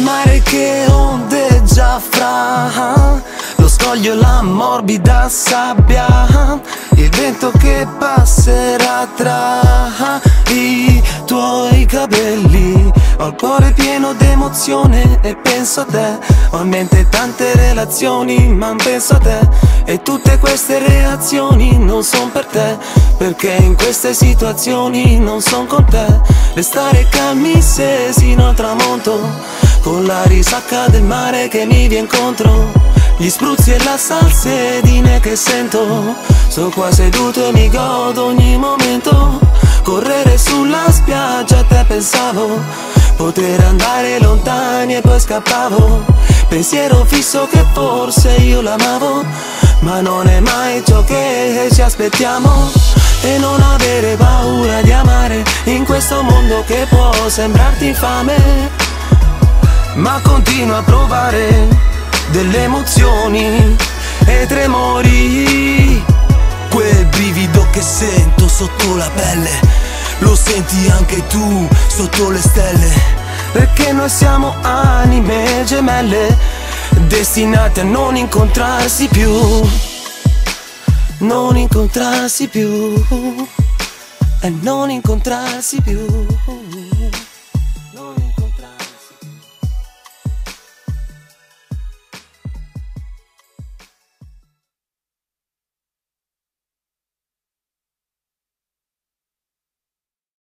mare che ondeggia fra lo scoglio e la morbida sabbia, il vento che passerà tra i tuoi capelli. Ho il cuore pieno d'emozione e penso a te. Ho in mente tante relazioni ma penso a te. E tutte queste reazioni non son per te, perché in queste situazioni non son con te. Restare calmi se sino al tramonto, con la risacca del mare che mi viene incontro, gli spruzzi e la salsedine che sento. Sto qua seduto e mi godo ogni momento. Correre sulla spiaggia a te pensavo, poter andare lontani e poi scappavo. Pensiero fisso che forse io l'amavo, ma non è mai ciò che ci aspettiamo. E non avere paura di amare in questo mondo che può sembrarti infame, ma continua a provare delle emozioni e tremori. Quel brivido che sento sotto la pelle, lo senti anche tu sotto le stelle, perché noi siamo anime gemelle, destinate a non incontrarsi più. Non incontrarsi più, e non incontrarsi più.